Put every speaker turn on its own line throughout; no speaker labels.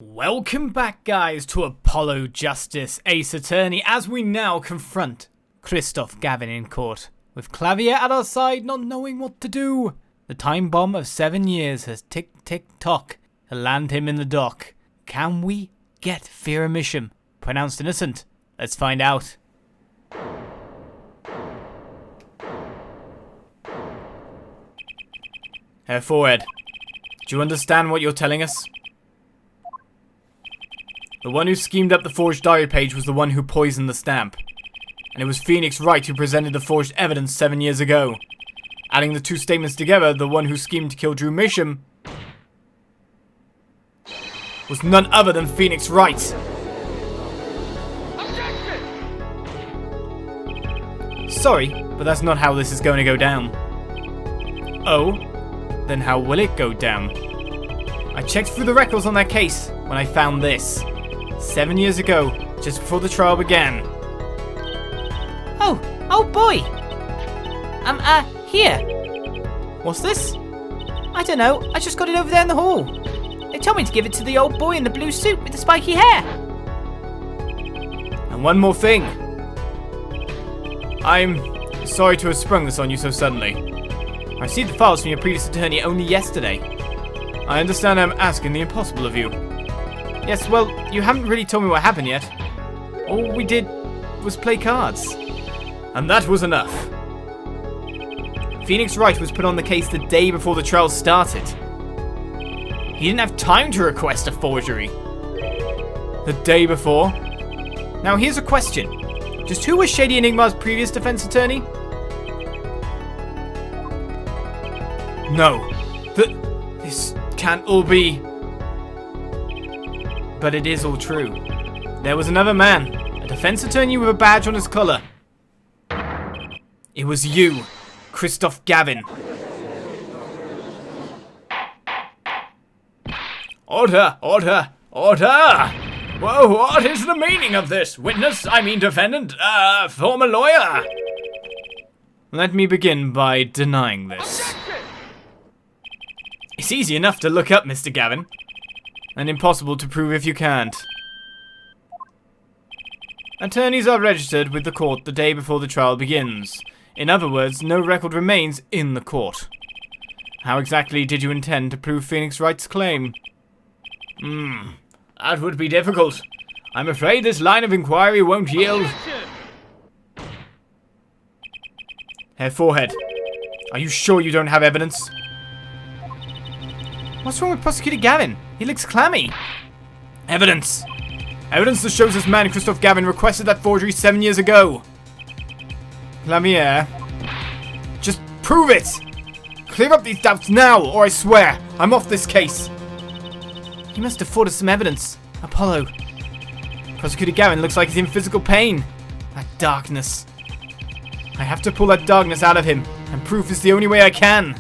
Welcome back, guys, to Apollo Justice Ace Attorney, as we now confront Kristoph Gavin in court, with Clavier at our side not knowing what to do. The time bomb of 7 years has tick-tick-tock to land him in the dock. Can we get Misham pronounced innocent? Let's find out. Herr Forehead, do you understand what you're telling us? The one who schemed up the forged diary page was the one who poisoned the stamp. And it was Phoenix Wright who presented the forged evidence 7 years ago. Adding the two statements together, the one who schemed to kill Drew Misham was none other than Phoenix Wright. Sorry, but that's not how this is going to go down. Oh? Then how will it go down? I checked through the records on that case when I found this. 7 years ago, just before the trial began.
Oh boy! Here.
What's this?
I don't know, I just got it over there in the hall. They told me to give it to the old boy in the blue suit with the spiky hair.
And one more thing. I'm sorry to have sprung this on you so suddenly. I received the files from your previous attorney only yesterday. I understand I'm asking the impossible of you. Yes, well, you haven't really told me what happened yet. All we did was play cards. And that was enough. Phoenix Wright was put on the case the day before the trial started. He didn't have time to request a forgery. The day before? Now here's a question. Just who was Shady Enigma's previous defense attorney? No. This can't all be... But it is all true. There was another man, a defense attorney with a badge on his collar. It was you, Kristoph Gavin.
Order! Order! Order! Whoa, what is the meaning of this? Witness, I mean defendant, former lawyer.
Let me begin by denying this. It's easy enough to look up, Mr. Gavin. And impossible to prove if you can't. Attorneys are registered with the court the day before the trial begins. In other words, no record remains in the court. How exactly did you intend to prove Phoenix Wright's claim?
That would be difficult. I'm afraid this line of inquiry won't yield.
Herr Forehead, are you sure you don't have evidence? What's wrong with Prosecutor Gavin? He looks clammy. Evidence! Evidence that shows this man, Kristoph Gavin, requested that forgery 7 years ago. Clavier. Just prove it! Clear up these doubts now, or I swear, I'm off this case. He must afford us some evidence. Apollo. Prosecutor Gavin looks like he's in physical pain. That darkness. I have to pull that darkness out of him, and proof is the only way I can.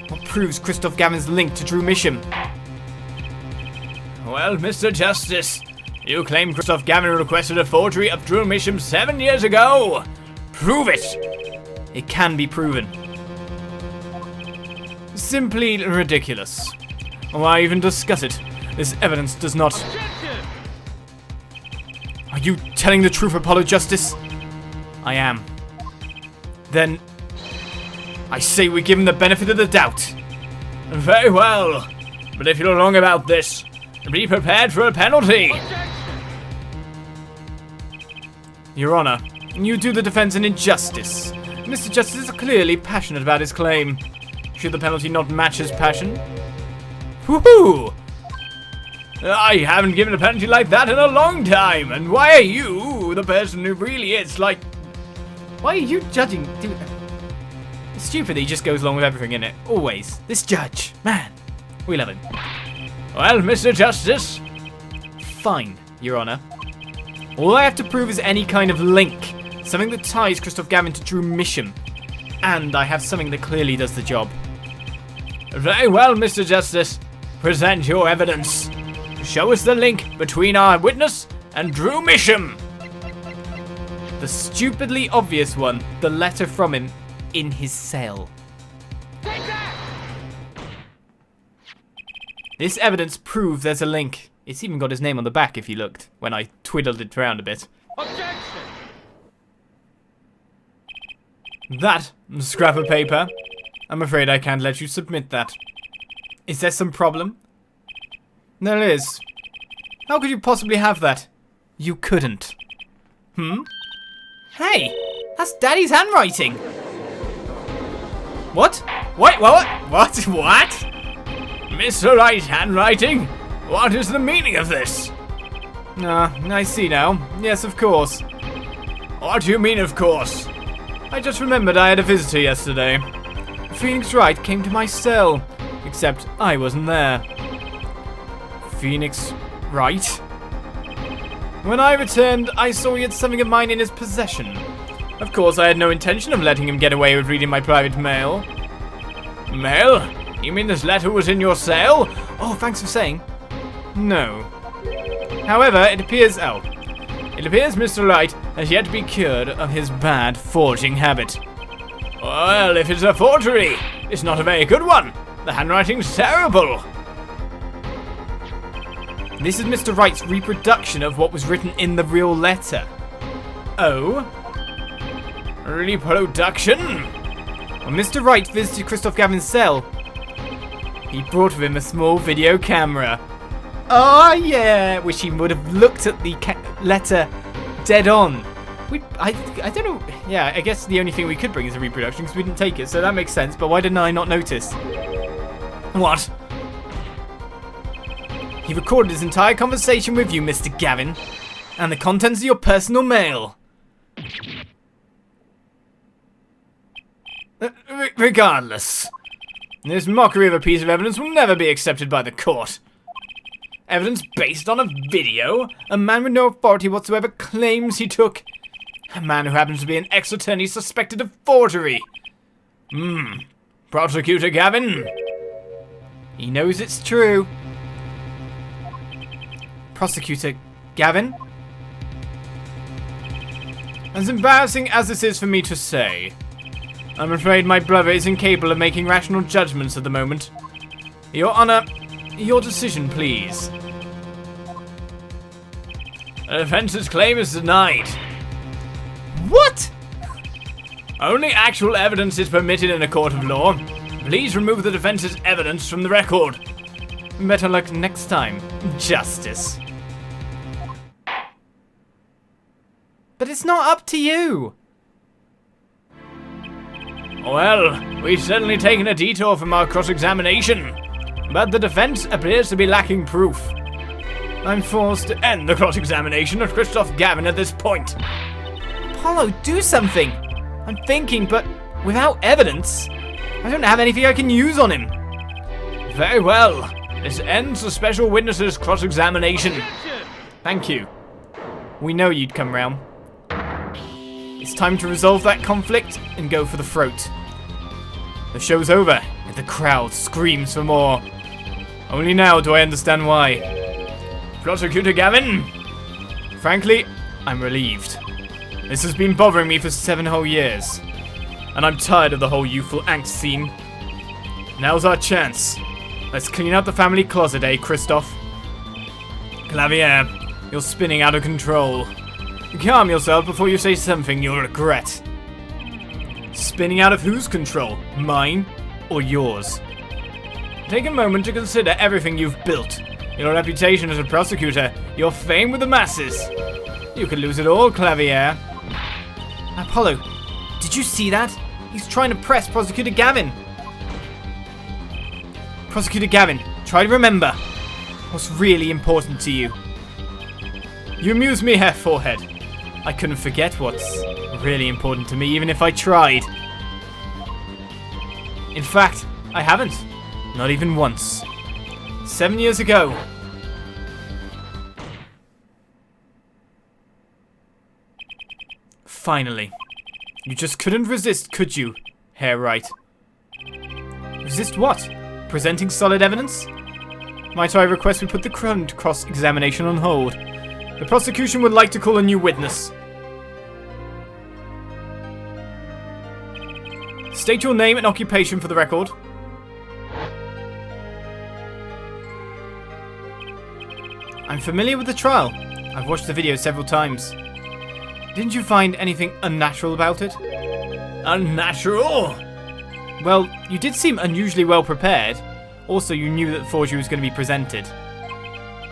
What proves Kristoph Gavin's link to Drew Misham?
Well, Mr. Justice, you claim Kristoph Gavin requested a forgery of Drew Misham 7 years ago. Prove it!
It can be proven. Simply ridiculous. Why even discuss it? This evidence does not... Are you telling the truth, Apollo Justice? I am. Then... I say we give him the benefit of the doubt.
Very well. But if you're wrong about this, be prepared for a penalty.
Your Honor, you do the defense an injustice. Mr. Justice is clearly passionate about his claim. Should the penalty not match his passion?
Woohoo! I haven't given a penalty like that in a long time. And why are you the person who really is like...
Why are you judging? Dude, it's stupid that he just goes along with everything in it. Always. This judge. Man. We love him.
Well, Mr. Justice.
Fine, Your Honor. All I have to prove is any kind of link. Something that ties Kristoph Gavin to Drew Misham. And I have something that clearly does the job.
Very well, Mr. Justice. Present your evidence. Show us the link between our witness and Drew Misham.
The stupidly obvious one. The letter from him in his cell. This evidence proves there's a link. It's even got his name on the back if you looked, when I twiddled it around a bit.
Objection!
That scrap of paper. I'm afraid I can't let you submit that. Is there some problem? There is. How could you possibly have that? You couldn't.
Hey, that's Daddy's handwriting.
What? Wait, what? What? What?
Mr. Wright's handwriting? What is the meaning of this?
I see now. Yes, of course.
What do you mean, of course?
I just remembered I had a visitor yesterday. Phoenix Wright came to my cell, except I wasn't there. Phoenix Wright? When I returned, I saw he had something of mine in his possession. Of course, I had no intention of letting him get away with reading my private mail.
Mail? You mean this letter was in your cell?
Oh, thanks for saying. No. However, it appears Mr. Wright has yet to be cured of his bad forging habit.
Well, if it's a forgery, it's not a very good one. The handwriting's terrible.
This is Mr. Wright's reproduction of what was written in the real letter.
Oh? Reproduction?
When Mr. Wright visited Kristoph Gavin's cell, he brought with him a small video camera. Oh yeah! Wish he would have looked at the letter dead on. I don't know. Yeah, I guess the only thing we could bring is a reproduction because we didn't take it, so that makes sense. But why didn't I not notice?
What?
He recorded his entire conversation with you, Mr. Gavin, and the contents of your personal mail.
Regardless, this mockery of a piece of evidence will never be accepted by the court. Evidence based on a video?
A man with no authority whatsoever claims he took.
A man who happens to be an ex-attorney suspected of forgery. Prosecutor Gavin?
He knows it's true. Prosecutor Gavin? As embarrassing as this is for me to say, I'm afraid my brother is incapable of making rational judgments at the moment. Your Honor, your decision, please.
The defense's claim is denied.
What?
Only actual evidence is permitted in a court of law. Please remove the defense's evidence from the record.
Better luck next time, Justice. But it's not up to you.
Well, we've certainly taken a detour from our cross-examination, but the defense appears to be lacking proof. I'm forced to end the cross-examination of Kristoph Gavin at this point.
Apollo, do something! I'm thinking, but without evidence, I don't have anything I can use on him.
Very well. This ends the special witness's cross-examination.
Thank you. We know you'd come round. It's time to resolve that conflict and go for the throat. The show's over, and the crowd screams for more. Only now do I understand why.
Prosecutor Gavin?
Frankly, I'm relieved. This has been bothering me for 7 whole years, and I'm tired of the whole youthful angst scene. Now's our chance. Let's clean out the family closet, eh, Kristoph? Clavier, you're spinning out of control. Calm yourself before you say something you'll regret. Spinning out of whose control? Mine or yours? Take a moment to consider everything you've built. Your reputation as a prosecutor, your fame with the masses. You could lose it all, Clavier. Apollo, did you see that? He's trying to press Prosecutor Gavin. Prosecutor Gavin, try to remember what's really important to you. You amuse me, Herr Forehead. I couldn't forget what's really important to me, even if I tried. In fact, I haven't. Not even once. 7 years ago. Finally. You just couldn't resist, could you, Herr Wright? Resist what? Presenting solid evidence? Might I request we put the current cross-examination on hold? The prosecution would like to call a new witness. State your name and occupation for the record. I'm familiar with the trial. I've watched the video several times. Didn't you find anything unnatural about it?
Unnatural?
Well, you did seem unusually well prepared. Also, you knew that the forgery was going to be presented.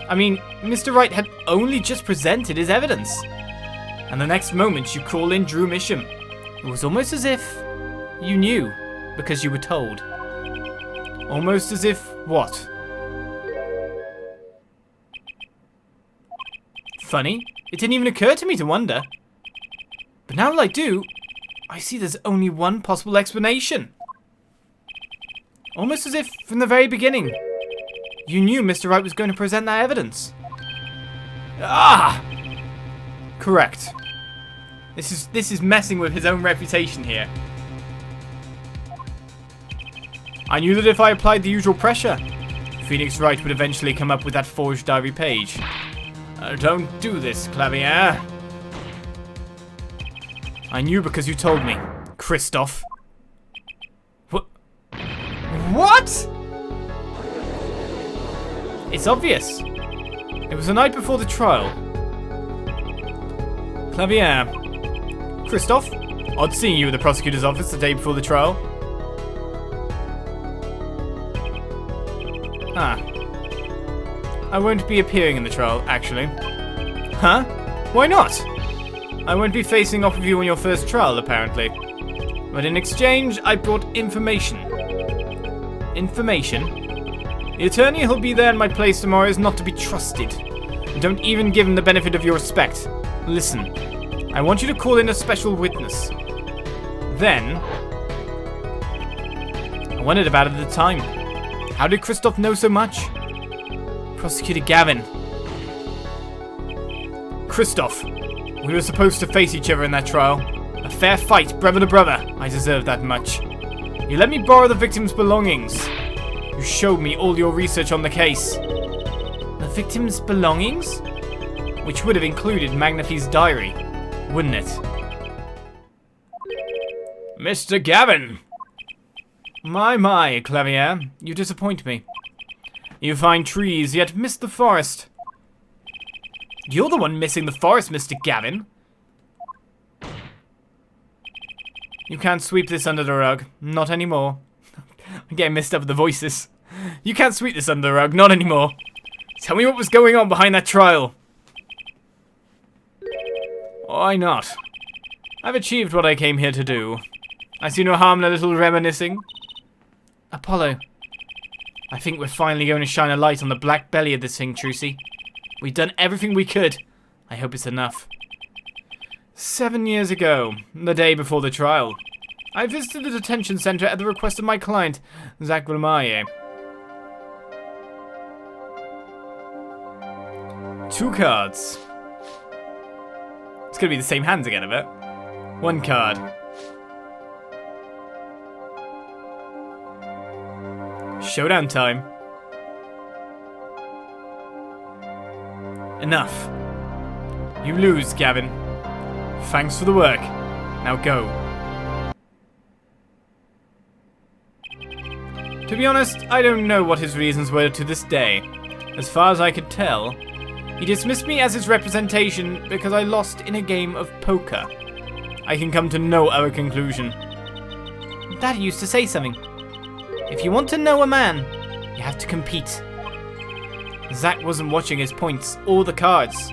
I mean, Mr. Wright had only just presented his evidence. And the next moment, you call in Drew Misham. It was almost as if you knew, because you were told. Almost as if what? Funny, it didn't even occur to me to wonder. But now that I do, I see there's only one possible explanation. Almost as if, from the very beginning, you knew Mr. Wright was going to present that evidence.
Ah!
Correct. This is messing with his own reputation here. I knew that if I applied the usual pressure, Phoenix Wright would eventually come up with that forged diary page.
Don't do this, Clavier.
I knew because you told me, Kristoph. What? It's obvious. It was the night before the trial. Clavier. Kristoph, odd seeing you at the prosecutor's office the day before the trial. Ah. I won't be appearing in the trial, actually. Huh? Why not? I won't be facing off with you on your first trial, apparently. But in exchange, I brought information. Information? The attorney who'll be there in my place tomorrow is not to be trusted. Don't even give him the benefit of your respect. Listen, I want you to call in a special witness. Then, I wondered about it at the time. How did Kristoph know so much? Prosecutor Gavin. Kristoph, we were supposed to face each other in that trial. A fair fight, brother to brother. I deserve that much. You let me borrow the victim's belongings. You showed me all your research on the case. The victim's belongings? Which would have included Magnafy's diary, wouldn't it?
Mr. Gavin!
My, Clavier, you disappoint me. You find trees, yet miss the forest. You're the one missing the forest, Mr. Gavin. You can't sweep this under the rug. Not anymore. I'm getting messed up with the voices. You can't sweep this under the rug. Not anymore. Tell me what was going on behind that trial. Why not? I've achieved what I came here to do. I see no harm in a little reminiscing. Apollo, I think we're finally going to shine a light on the black belly of this thing, Trucy. We've done everything we could. I hope it's enough. 7 years ago, the day before the trial, I visited the detention center at the request of my client, Zach Vilmaye. 2 cards. It's gonna be the same hands again, I bet. 1 card. Showdown time. Enough. You lose, Gavin. Thanks for the work. Now go. To be honest, I don't know what his reasons were to this day. As far as I could tell, he dismissed me as his representation because I lost in a game of poker. I can come to no other conclusion. Daddy used to say something. If you want to know a man, you have to compete. Zach wasn't watching his points or the cards.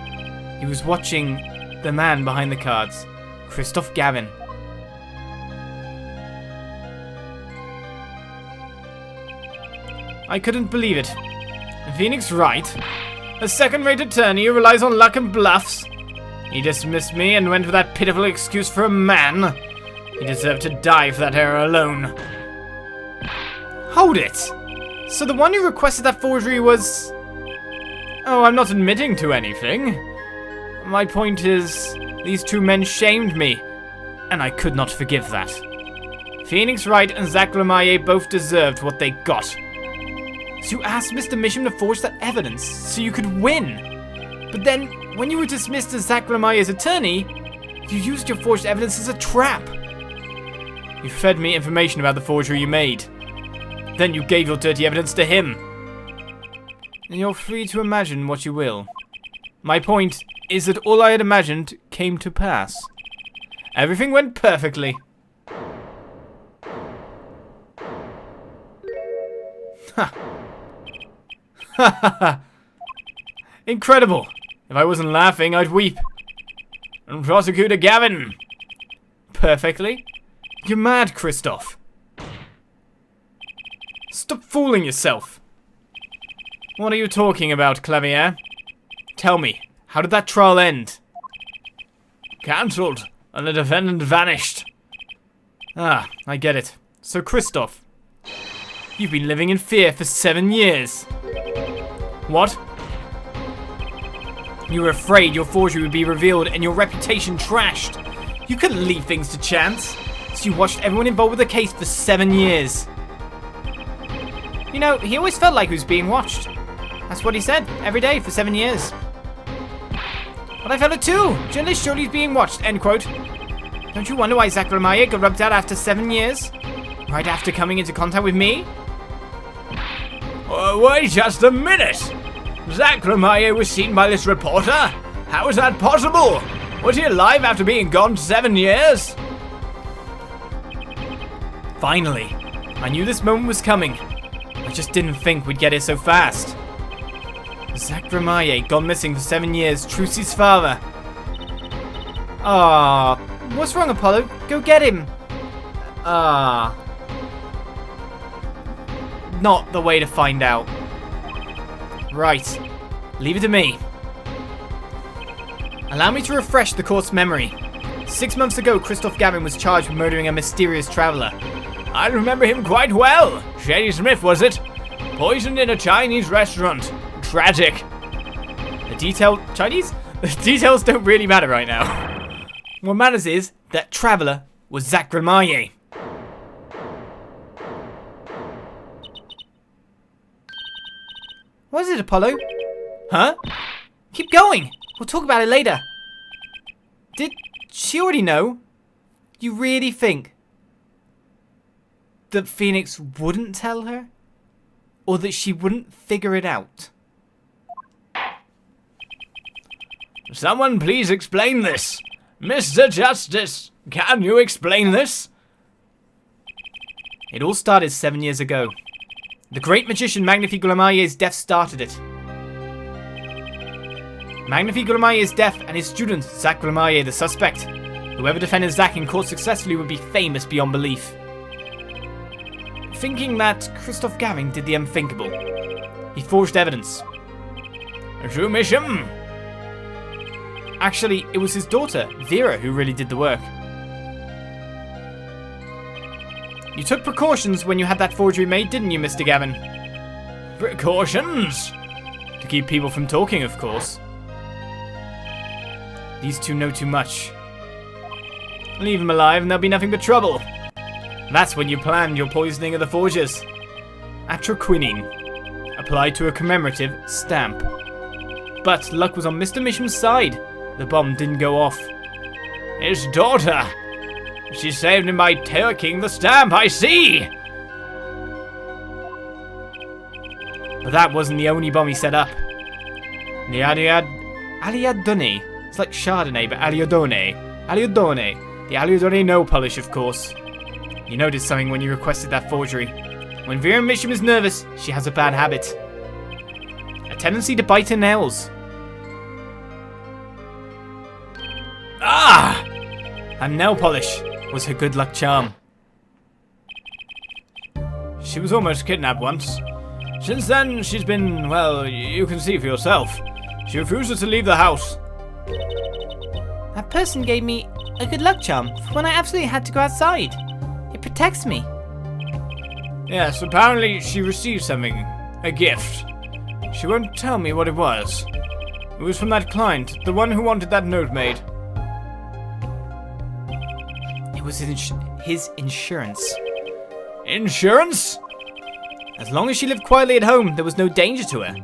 He was watching the man behind the cards, Kristoph Gavin. I couldn't believe it. Phoenix Wright, a second-rate attorney who relies on luck and bluffs. He dismissed me and went with that pitiful excuse for a man. He deserved to die for that error alone. Hold it! So the one who requested that forgery was... Oh, I'm not admitting to anything. My point is, these 2 men shamed me, and I could not forgive that. Phoenix Wright and Zach Vilmaye both deserved what they got. So you asked Mr. Misham to forge that evidence so you could win. But then, when you were dismissed as Zach Vilmaye's attorney, you used your forged evidence as a trap. You fed me information about the forgery you made. Then you gave your dirty evidence to him. and you're free to imagine what you will. My point is that all I had imagined came to pass. Everything went perfectly. Ha. Ha ha ha. Incredible. If I wasn't laughing, I'd weep. And Prosecutor Gavin. Perfectly? You're mad, Kristoph. Stop fooling yourself. What are you talking about, Clavier? Tell me, how did that trial end?
Cancelled, and the defendant vanished.
Ah, I get it. So, Kristoph, you've been living in fear for 7 years. What? You were afraid your forgery would be revealed and your reputation trashed. You couldn't leave things to chance, so you watched everyone involved with the case for 7 years.
You know, he always felt like he was being watched. That's what he said, every day for 7 years. But I felt it too. Journalist surely is being watched, end quote. Don't you wonder why Zach Remaye got rubbed out after 7 years? Right after coming into contact with me?
Wait just a minute! Zach Remaye was seen by this reporter? How is that possible? Was he alive after being gone 7 years?
Finally. I knew this moment was coming. I just didn't think we'd get here so fast. Zach Remaye, gone missing for 7 years, Trucy's father.
Ah, what's wrong, Apollo? Go get him.
Ah. Not the way to find out. Right. Leave it to me. Allow me to refresh the court's memory. 6 months ago, Kristoph Gavin was charged with murdering a mysterious traveler.
I remember him quite well. Shady Smith, was it? Poisoned in a Chinese restaurant. Tragic.
The details don't really matter right now. What matters is that traveler was Zach Remaye.
What is it, Apollo?
Huh?
Keep going. We'll talk about it later.
Did she already know? You really think that Phoenix wouldn't tell her? Or that she wouldn't figure it out?
Someone please explain this. Mr. Justice, can you explain this?
It all started 7 years ago. The great magician Magnifique Remaye's death started it. Magnifique Remaye's death and his student, Zach Remaye, the suspect. Whoever defended Zach in court successfully would be famous beyond belief. Thinking that Kristoph Gavin did the unthinkable, he forged evidence.
To Misham.
Actually, it was his daughter, Vera, who really did the work. You took precautions when you had that forgery made, didn't you, Mr. Gavin?
Precautions?
To keep people from talking, of course. These two know too much. Leave them alive and there'll be nothing but trouble. That's when you planned your poisoning of the forgers. Atroquinine. Applied to a commemorative stamp. But luck was on Mr. Misham's side. The bomb didn't go off.
His daughter. She saved him by taking the stamp, I see.
But that wasn't the only bomb he set up. The Aliadone. It's like Chardonnay, but Aliadone. Aliadone. The Aliadone no polish, of course. You noticed something when you requested that forgery. When Vera Misham is nervous, she has a bad habit. A tendency to bite her nails.
Ah!
And nail polish was her good luck charm.
She was almost kidnapped once. Since then, she's been, well, you can see for yourself. She refuses to leave the house.
That person gave me a good luck charm for when I absolutely had to go outside. It protects me.
Yes, apparently she received something. A gift. She won't tell me what it was. It was from that client, the one who wanted that note made.
It was his insurance.
Insurance?
As long as she lived quietly at home, there was no danger to her.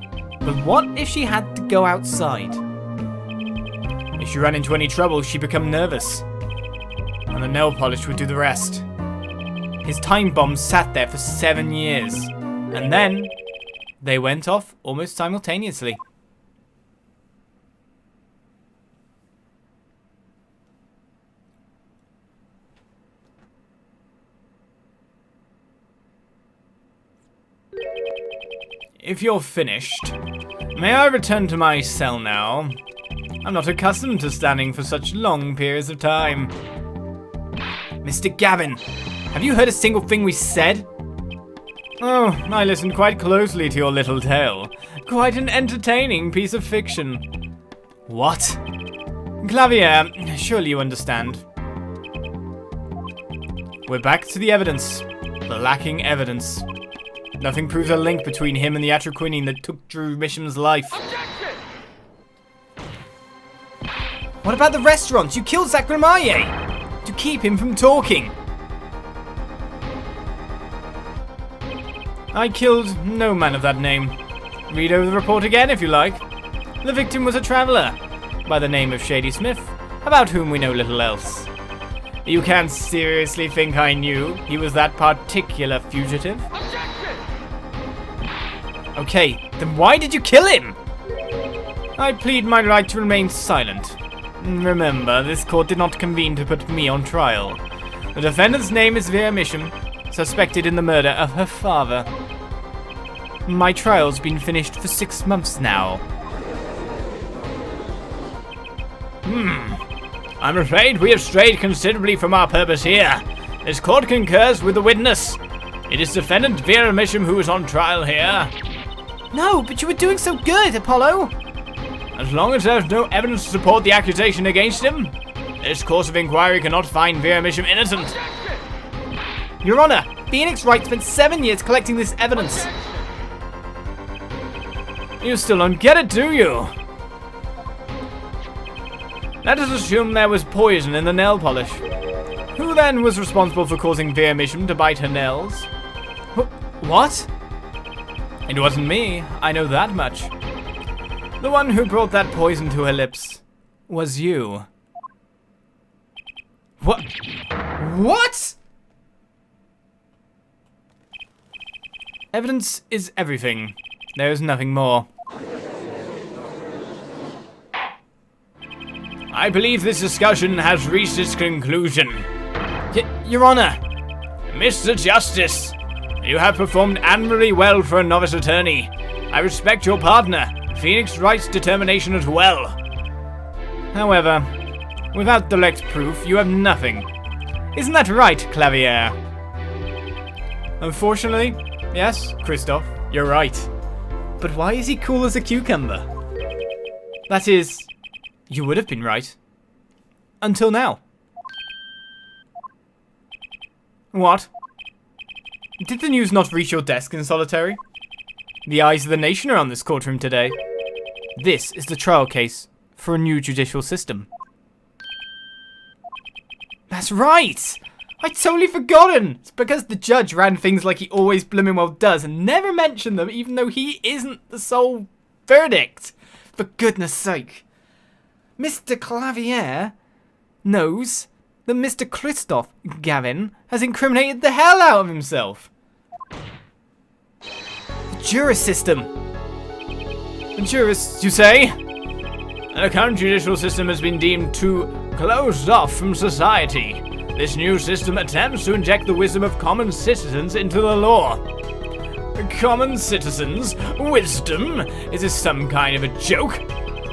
But what if she had to go outside? If she ran into any trouble, she'd become nervous. And the nail polish would do the rest. His time bomb sat there for 7 years. And then, They went off almost simultaneously. If you're finished, may I return to my cell now? I'm not accustomed to standing for such long periods of time. Mr. Gavin, have you heard a single thing we said? Oh, I listened quite closely to your little tale. Quite an entertaining piece of fiction. What? Clavier, surely you understand. We're back to the evidence. The lacking evidence. Nothing proves a link between him and the atroquinine that took Drew Misham's life.
Objection!
What about the restaurant? You killed Zachariah to keep him from talking. I killed no man of that name. Read over the report again if you like. The victim was a traveller by the name of Shady Smith, about whom we know little else. You can't seriously think I knew he was that particular fugitive?
Objection!
Okay, then why did you kill him? I plead my right to remain silent. Remember, this court did not convene to put me on trial. The defendant's name is Vera Misham, suspected in the murder of her father. My trial's been finished for 6 months now.
I'm afraid we have strayed considerably from our purpose here. This court concurs with the witness. It is defendant Vera Misham who is on trial here.
No, but you were doing so good, Apollo!
As long as there's no evidence to support the accusation against him, this course of inquiry cannot find Vera Misham innocent.
Your Honor, Phoenix Wright spent 7 years collecting this evidence.
You still don't get it, do you? Let us assume there was poison in the nail polish. Who then was responsible for causing Vera Misham to bite her nails?
What?
It wasn't me, I know that much. The one who brought that poison to her lips was you.
What? What? Evidence is everything. There is nothing more.
I believe this discussion has reached its conclusion.
Your Honor!
Mr. Justice, you have performed admirably well for a novice attorney. I respect your partner, Phoenix Wright's determination as well.
However, without direct proof, you have nothing. Isn't that right, Clavier? Unfortunately, yes, Kristoph, you're right. But why is he cool as a cucumber? That is, you would have been right. Until now. What? Did the news not reach your desk in solitary? The eyes of the nation are on this courtroom today. This is the trial case for a new judicial system. That's right! I'd totally forgotten! It's because the judge ran things like he always blooming well does and never mentioned them even though he isn't the sole verdict. For goodness sake. Mr. Clavier knows that Mr. Kristoph, Gavin, has incriminated the hell out of himself. The Jurist System. The jurists, you say?
The current judicial system has been deemed too closed off from society. This new system attempts to inject the wisdom of common citizens into the law. Common citizens? Wisdom? Is this some kind of a joke?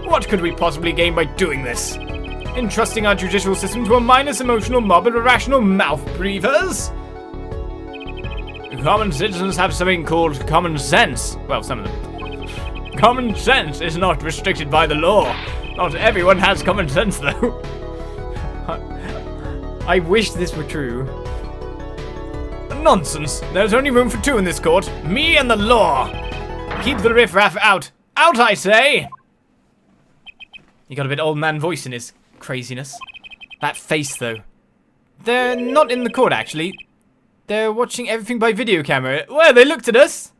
What could we possibly gain by doing this? Entrusting our judicial system to a mindless emotional mob of irrational mouth breathers? Common citizens have something called common sense. Well, some of them. Common sense is not restricted by the law. Not everyone has common sense, though.
I wish this were true.
Nonsense. There's only room for two in this court. Me and the law. Keep the riffraff out. Out, I say!
He got a bit old man voice in his craziness. That face, though. They're not in the court, actually. They're watching everything by video camera. Well, they looked at us.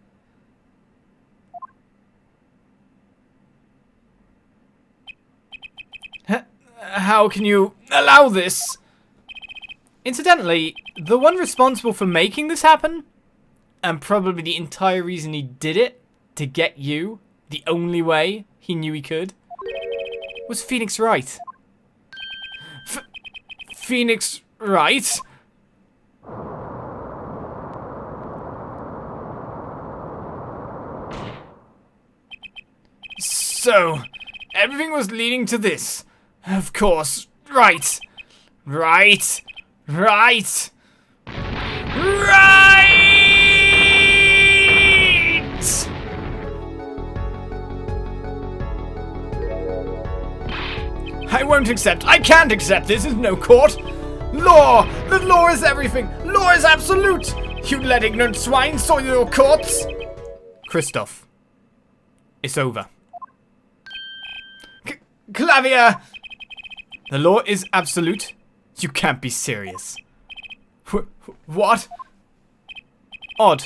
How can you allow this? Incidentally, the one responsible for making this happen, and probably the entire reason he did it, to get you the only way he knew he could was Phoenix Wright. Phoenix Wright? So, everything was leading to this. Of course. Right. Right. Right. Right! I won't accept. I can't accept. This is no court. Law! The law is everything. Law is absolute. You let ignorant swine soil your courts. Kristoph. It's over. Clavier! The law is absolute? You can't be serious. What? Odd.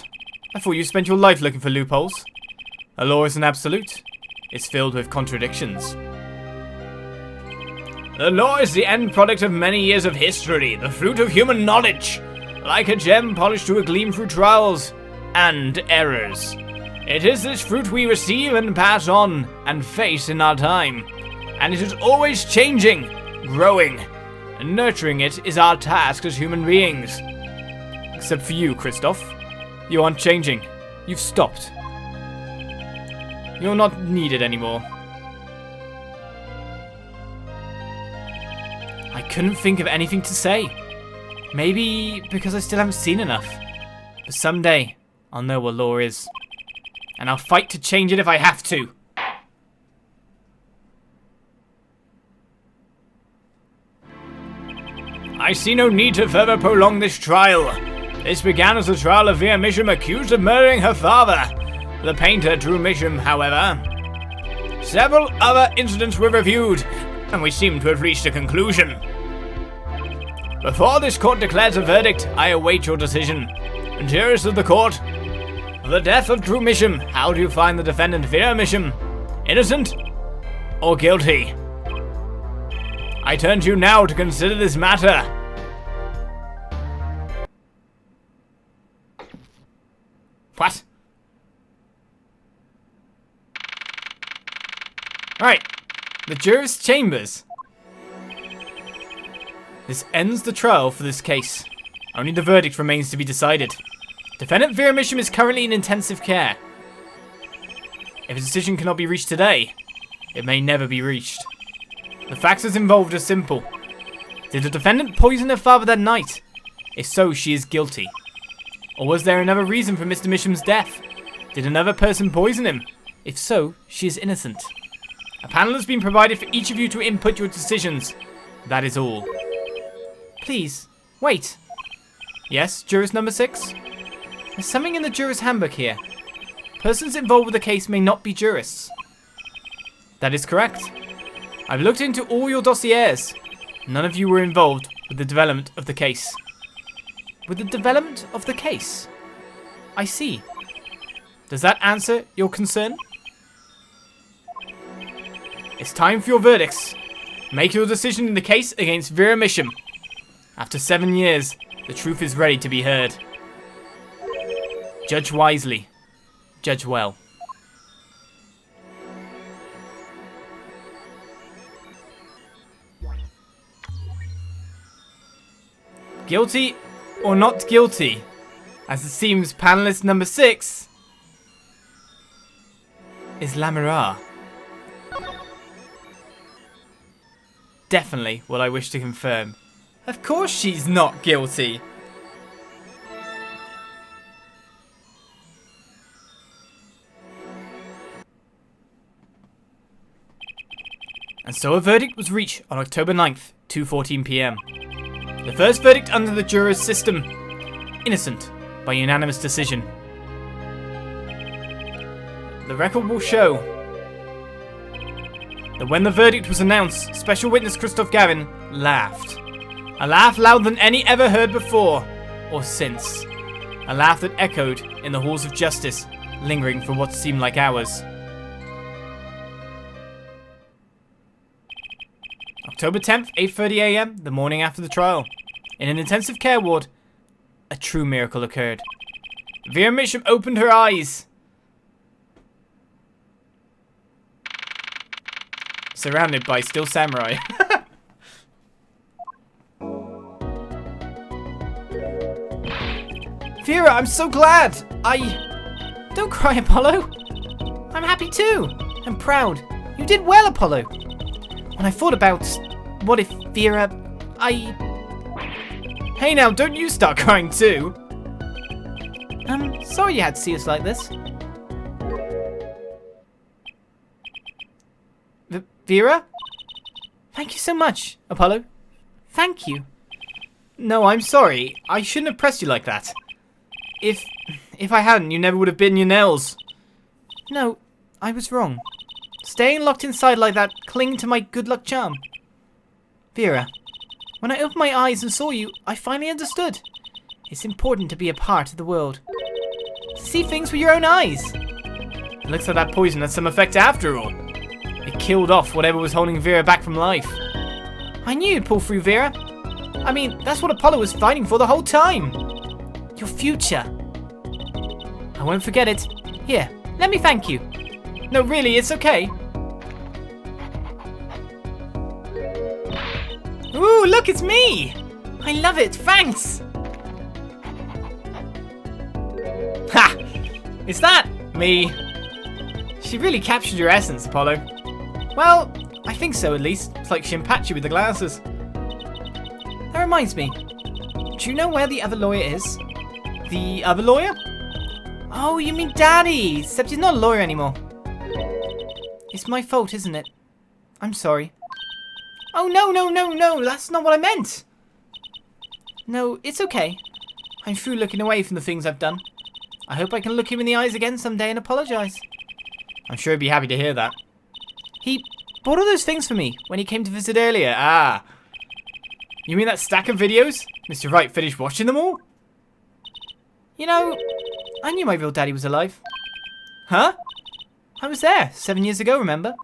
I thought you spent your life looking for loopholes. The law isn't absolute. It's filled with contradictions.
The law is the end product of many years of history, the fruit of human knowledge, like a gem polished to a gleam through trials and errors. It is this fruit we receive and pass on and face in our time, and it is always changing, growing, and nurturing it is our task as human beings.
Except for you, Kristoph. You aren't changing. You've stopped. You're not needed anymore. I couldn't think of anything to say. Maybe because I still haven't seen enough. But someday, I'll know what law is. And I'll fight to change it if I have to.
I see no need to further prolong this trial. This began as the trial of Vera Misham accused of murdering her father, the painter Drew Misham, however. Several other incidents were reviewed, and we seem to have reached a conclusion. Before this court declares a verdict, I await your decision. Jurist of the court, for the death of Drew Misham, how do you find the defendant Vera Misham? Innocent or guilty? I turn to you now to consider this matter.
What? Right. The jurist chambers. This ends the trial for this case. Only the verdict remains to be decided. Defendant Vera Misham is currently in intensive care. If a decision cannot be reached today, it may never be reached. The facts involved are simple. Did the defendant poison her father that night? If so, she is guilty. Or was there another reason for Mr. Misham's death? Did another person poison him? If so, she is innocent. A panel has been provided for each of you to input your decisions. That is all. Please, wait. Yes, jurist number 6? There's something in the jurist handbook here. Persons involved with the case may not be jurists. That is correct. I've looked into all your dossiers. None of you were involved with the development of the case. With the development of the case? I see. Does that answer your concern? It's time for your verdicts. Make your decision in the case against Vera Misham. After 7 years, the truth is ready to be heard. Judge wisely. Judge well. Guilty or not guilty? As it seems, panelist number 6 is Lamira. Definitely what I wish to confirm. Of course she's not guilty. And so a verdict was reached on October 9th, 2:14 PM. The first verdict under the Jurist System, innocent by unanimous decision. The record will show that when the verdict was announced, special witness Kristoph Gavin laughed. A laugh louder than any ever heard before or since. A laugh that echoed in the halls of justice, lingering for what seemed like hours. October 10th, 8:30 AM, the morning after the trial. In an intensive care ward, a true miracle occurred. Vera Misham opened her eyes. surrounded by still samurai. Vera, I'm so glad!
Don't cry, Apollo. I'm happy too. I'm proud. You did well, Apollo. When I thought about what if Vera,
Hey now, don't you start crying too.
Sorry you had to see us like this. Vera? Thank you so much, Apollo. Thank you.
No, I'm sorry. I shouldn't have pressed you like that. If I hadn't, you never would have bitten your nails.
No, I was wrong. Staying locked inside like that, clinging to my good luck charm. Vera, when I opened my eyes and saw you, I finally understood. It's important to be a part of the world. To see things with your own eyes.
It looks like that poison had some effect after all. It killed off whatever was holding Vera back from life.
I knew you'd pull through, Vera. I mean, that's what Apollo was fighting for the whole time. Your future. I won't forget it. Here, let me thank you.
No, really, it's okay.
Ooh, look, it's me! I love it, thanks!
Ha! Is that me? She really captured your essence, Apollo.
Well, I think so at least.
It's like Shimpachi with the glasses.
That reminds me. Do you know where the other lawyer is?
The other lawyer?
Oh, you mean Daddy, except he's not a lawyer anymore. It's my fault, isn't it? I'm sorry. Oh, no, that's not what I meant. No, it's okay. I'm through looking away from the things I've done. I hope I can look him in the eyes again someday and apologize.
I'm sure he'd be happy to hear that.
He bought all those things for me when he came to visit earlier.
Ah. You mean that stack of videos? Mr. Wright finished watching them all?
You know, I knew my real daddy was alive.
Huh?
I was there 7 years ago, remember?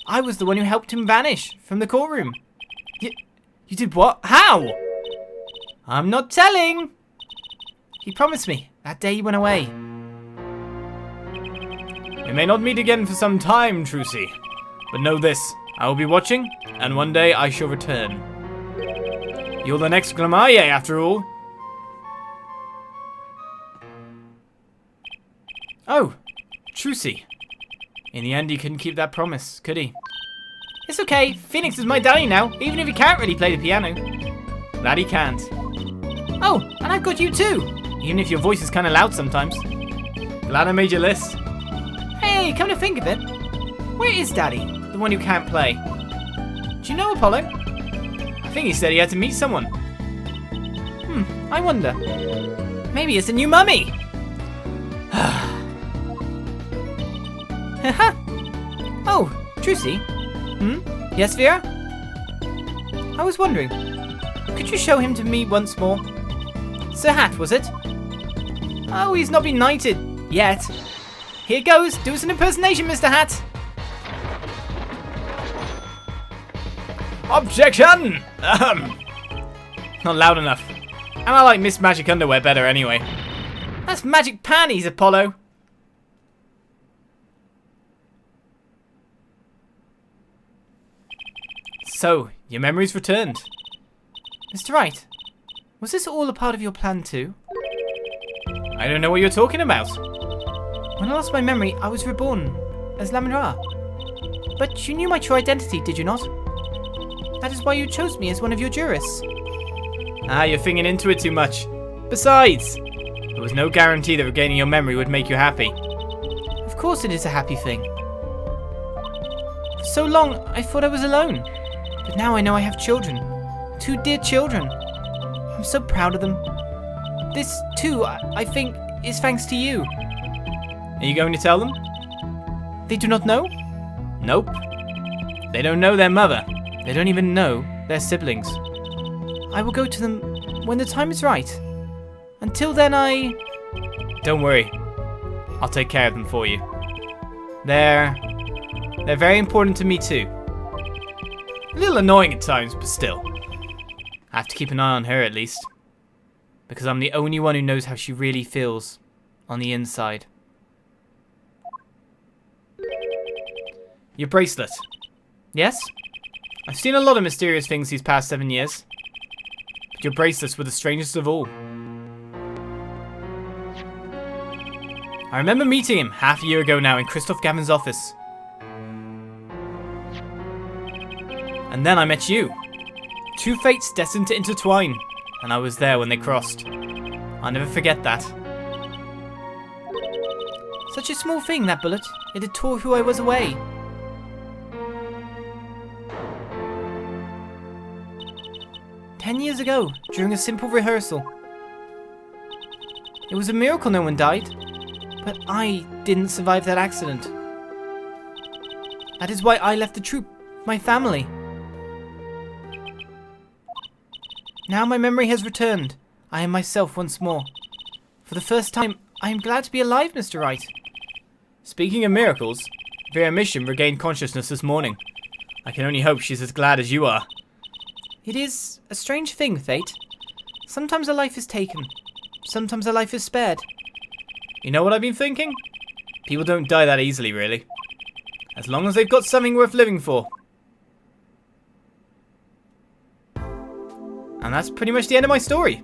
I was the one who helped him vanish from the courtroom.
You did what? How?
I'm not telling. He promised me that day he went away.
We may not meet again for some time, Trucy. But know this, I will be watching, and one day I shall return. You're the next Glamaye, after all. Oh, Trucy. In the end, he couldn't keep that promise, could he?
It's okay, Phoenix is my daddy now, even if he can't really play the piano.
That he can't.
Oh, and I've got you too.
Even if your voice is kind of loud sometimes. Glad I made your list.
Hey, come to think of it, where is Daddy, the one who can't play? Do you know Apollo?
I think he said he had to meet someone.
I wonder. Maybe it's a new mummy. Oh, Trucy? Yes, Vera? I was wondering, could you show him to me once more? Sir Hat, was it? Oh, he's not been knighted yet. Here goes. Do us an impersonation, Mr. Hat.
Objection! Not loud enough. And I like Miss Magic Underwear better anyway.
That's magic panties, Apollo.
So, your memory's returned.
Mr. Wright, was this all a part of your plan too?
I don't know what you're talking about.
When I lost my memory, I was reborn as Laminra. But you knew my true identity, did you not? That is why you chose me as one of your jurists.
Ah, you're thinking into it too much. Besides, there was no guarantee that regaining your memory would make you happy.
Of course it is a happy thing. For so long, I thought I was alone. But now I know I have children. 2 dear children. I'm so proud of them. This, too, I think, is thanks to you.
Are you going to tell them?
They do not know?
Nope. They don't know their mother.
They don't even know their siblings. I will go to them when the time is right. Until then,
Don't worry. I'll take care of them for you. They're very important to me too. A little annoying at times, but still. I have to keep an eye on her at least. Because I'm the only one who knows how she really feels on the inside. Your bracelet.
Yes? I've seen a lot of mysterious things these past 7 years. But your bracelets were the strangest of all. I remember meeting him half a year ago now in Kristoph Gavin's office. And then I met you. Two fates destined to intertwine. And I was there when they crossed. I'll never forget that. Such a small thing, that bullet. Yet it tore who I was away. "10 years ago, during a simple rehearsal. It was a miracle no one died. But I didn't survive that accident. That is why I left the troupe, my family. Now my memory has returned. I am myself once more. For the first time, I am glad to be alive, Mr. Wright."
Speaking of miracles, Vera Mission regained consciousness this morning. I can only hope she's as glad as you are.
It is a strange thing, fate. Sometimes a life is taken. Sometimes a life is spared.
You know what I've been thinking? People don't die that easily, really. As long as they've got something worth living for. And that's pretty much the end of my story.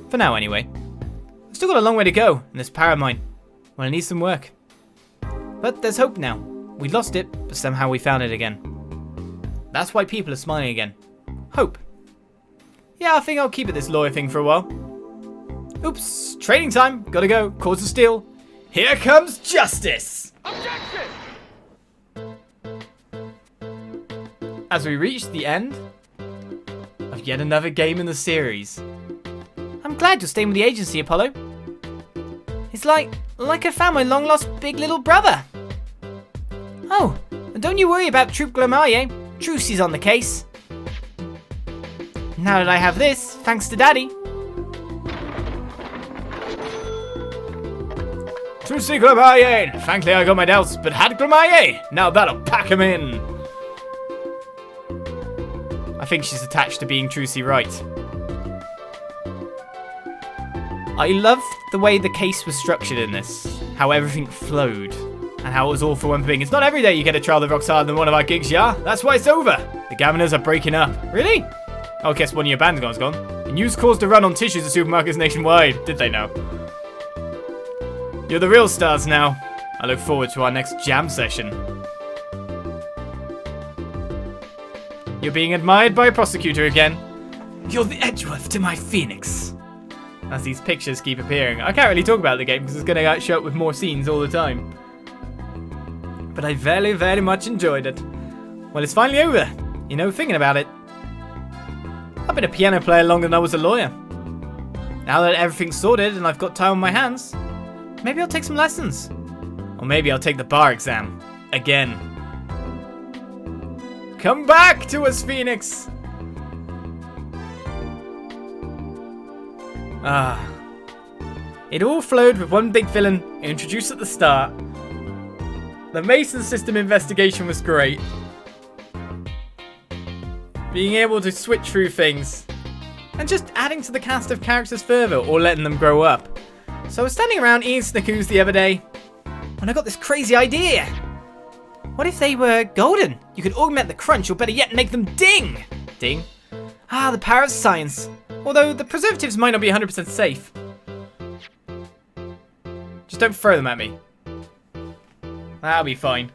For now, anyway. I've still got a long way to go in this power of mine. Well, it needs some work. But there's hope now. We lost it, but somehow we found it again. That's why people are smiling again. Hope. Yeah, I think I'll keep at this lawyer thing for a while. Oops, training time. Gotta go. Cause of steel. Here comes justice! Objection! As we reach the end of yet another game in the series.
I'm glad you're staying with the agency, Apollo. It's like I found my long-lost big little brother. Oh, and don't you worry about Troop Glamaye. Trucy's on the case. Now that I have this, thanks to Daddy.
Trucy Glamaye! Frankly, I got my doubts, but had Glamaye! Now that'll pack him in! I think she's attached to being Trucy Wright. I loved the way the case was structured in this. How everything flowed. And how it was all for one thing. It's not every day you get a trial that rocks harder than one of our gigs, yeah? That's why it's over. The Gaviners are breaking up. Really? Oh, I guess one of your band's gone. The news caused a run on tissues at supermarkets nationwide. Did they know? You're the real stars now. I look forward to our next jam session. You're being admired by a prosecutor again. You're the Edgeworth to my Phoenix. As these pictures keep appearing. I can't really talk about the game because it's going to show up with more scenes all the time. But I very, very much enjoyed it. Well, it's finally over. You know, thinking about it. I've been a piano player longer than I was a lawyer. Now that everything's sorted and I've got time on my hands, maybe I'll take some lessons. Or maybe I'll take the bar exam. Again. Come back to us, Phoenix! Ah. It all flowed with one big villain introduced at the start. The Mason System investigation was great. Being able to switch through things. And just adding to the cast of characters further or letting them grow up. So I was standing around eating Snickoos the other day when I got this crazy idea. What if they were golden? You could augment the crunch, or better yet, make them ding! Ding? Ah, the power of science. Although the preservatives might not be 100% safe. Just don't throw them at me. That'll be fine.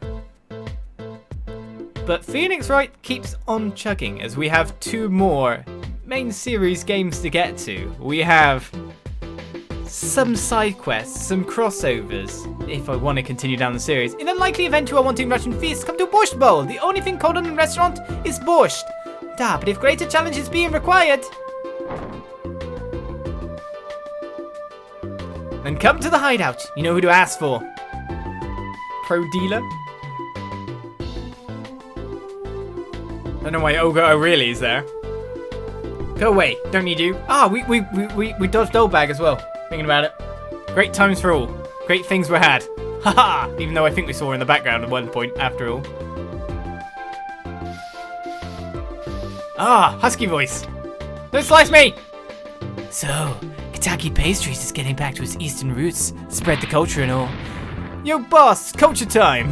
But Phoenix Wright keeps on chugging as we have two more main series games to get to. We have some side quests, some crossovers, if I want to continue down the series. In the likely event you are wanting Russian feast, come to Borscht Bowl. The only thing cold in the restaurant is borscht. Da, but if greater challenge is being required, then come to the hideout. You know who to ask for. Pro dealer. Don't know why Ogre O'Reilly's there. Go away. Don't need you. Ah, we dodged old bag as well. Thinking about it. Great times for all. Great things were had. Haha! Even though I think we saw her in the background at one point, after all. Ah, husky voice. Don't slice me! So, Kentucky Pastries is getting back to its eastern roots. Spread the culture and all. Yo, boss! Culture time!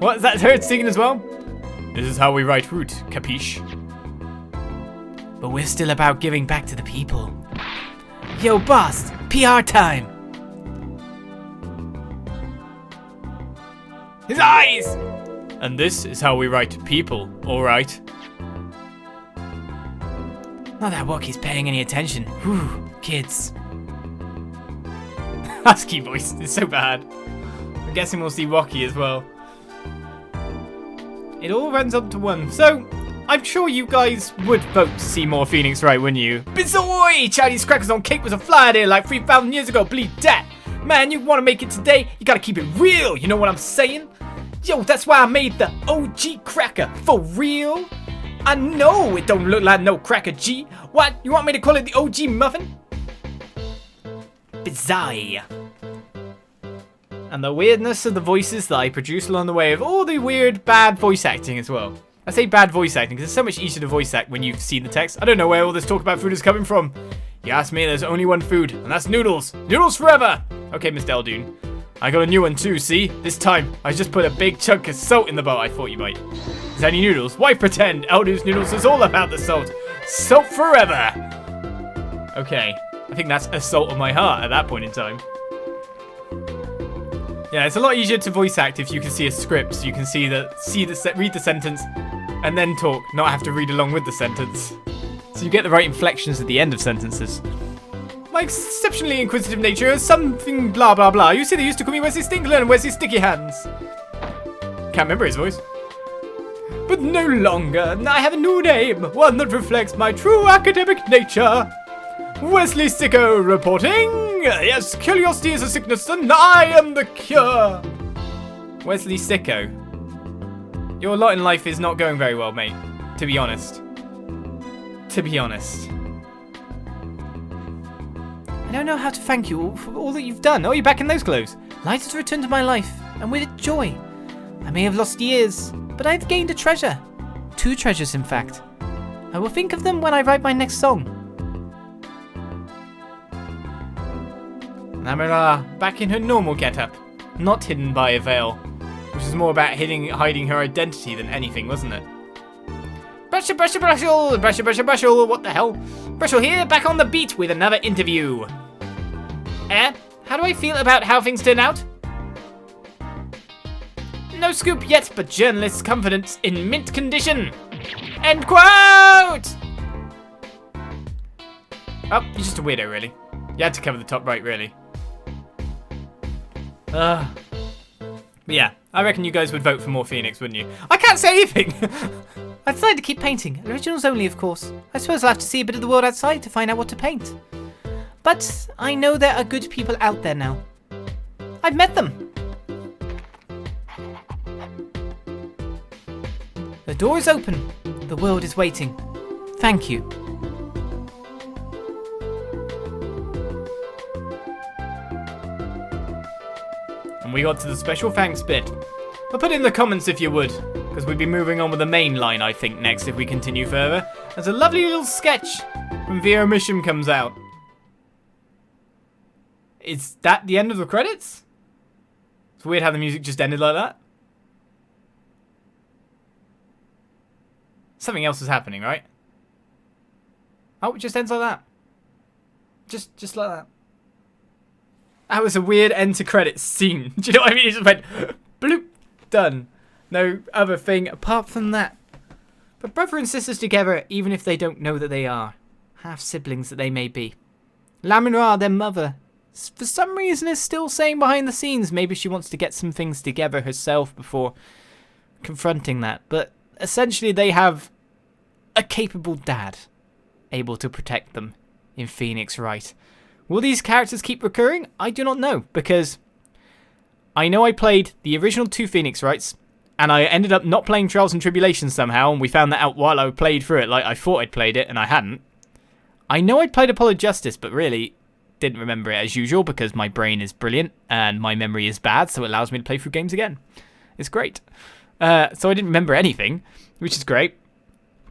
What, is that her singing as well? This is how we write root, capiche?
But we're still about giving back to the people. Yo, boss, PR time.
His eyes! And this is how we write people, alright?
Not that Wookiee's paying any attention. Whew, kids.
Husky voice, it's so bad. I'm guessing we'll see Wookiee as well. It all runs up to one. So, I'm sure you guys would vote to see more Phoenix Wright, wouldn't you? Bizoy! Chinese crackers on cake was a fly idea like 3,000 years ago, bleed that! Man, you want to make it today, you gotta keep it real, you know what I'm saying? Yo, that's why I made the OG cracker, for real? I know it don't look like no cracker G. What, you want me to call it the OG muffin?
Bizarre.
And the weirdness of the voices that I produce along the way of all the weird bad voice acting as well. I say bad voice acting because it's so much easier to voice act when you've seen the text. I don't know where all this talk about food is coming from. You ask me, there's only one food, and that's noodles. Noodles forever! Okay, Mr. Eldoon. I got a new one too, see? This time, I just put a big chunk of salt in the bowl. I thought you might. Is any noodles? Why pretend? Eldoon's noodles is all about the salt. Salt forever! Okay, I think that's assault on my heart at that point in time. Yeah, it's a lot easier to voice act if you can see a script, so you can read the sentence, and then talk, not have to read along with the sentence. So you get the right inflections at the end of sentences. My exceptionally inquisitive nature is something blah blah blah. You see, they used to call me Wesley Stinkler and Wesley Sticky Hands. Can't remember his voice. But no longer. I have a new name, one that reflects my true academic nature. Wesley Sicko reporting. Yes, curiosity is a sickness, and I am the cure. Wesley Sicko. Your lot in life is not going very well, mate. To be honest. To be honest.
I don't know how to thank you all for all that you've done.
Oh, you're back in those clothes.
Light has returned to my life, and with it joy. I may have lost years, but I've gained a treasure. 2 treasures, in fact. I will think of them when I write my next song.
Namira, back in her normal getup, not hidden by a veil, which is more about hiding her identity than anything, wasn't it? Brushle, brushle, brushle, brushle, brushle, brushle, what the hell? Brushle here, back on the beat with another interview. How do I feel about how things turn out? No scoop yet, but journalists' confidence in mint condition. End quote! Oh, you're just a weirdo, really. You had to cover the top right, really. But yeah, I reckon you guys would vote for more Phoenix, wouldn't you? I can't say anything!
I decided to keep painting. Originals only, of course. I suppose I'll have to see a bit of the world outside to find out what to paint. But I know there are good people out there now. I've met them. The door is open. The world is waiting. Thank you.
And we got to the special thanks bit. But put in the comments if you would, because we'd be moving on with the main line, I think, next if we continue further. There's a lovely little sketch when Vera Misham comes out. Is that the end of the credits? It's weird how the music just ended like that. Something else is happening, right? Oh, it just ends like that. Just like that. That was a weird end to credits scene. Do you know what I mean? It just went bloop, done. No other thing apart from that. But brother and sisters together, even if they don't know that they are. Half siblings that they may be. Laminra, their mother, for some reason is still saying behind the scenes maybe she wants to get some things together herself before confronting that. But essentially they have a capable dad able to protect them in Phoenix Wright. Will these characters keep recurring? I do not know, because I know I played the original 2 Phoenix Wrights, and I ended up not playing Trials and Tribulations somehow, and we found that out while I played through it, like I thought I'd played it, and I hadn't. I know I'd played Apollo Justice, but really didn't remember it as usual, because my brain is brilliant, and my memory is bad, so it allows me to play through games again. It's great. So I didn't remember anything, which is great.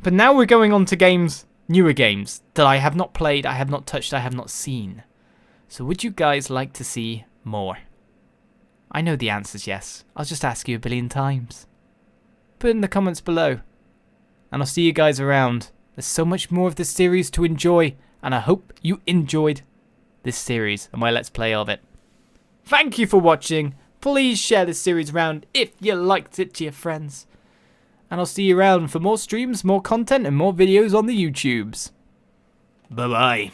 But now we're going on to games, newer games, that I have not played, I have not touched, I have not seen. So would you guys like to see more? I know the answer's yes. I'll just ask you a billion times.
put it in the comments below. And I'll see you guys around. There's so much more of this series to enjoy, and I hope you enjoyed this series and my Let's Play of it. Thank you for watching. Please share this series around if you liked it to your friends. And I'll see you around for more streams, more content, and more videos on the YouTubes.
Bye-bye.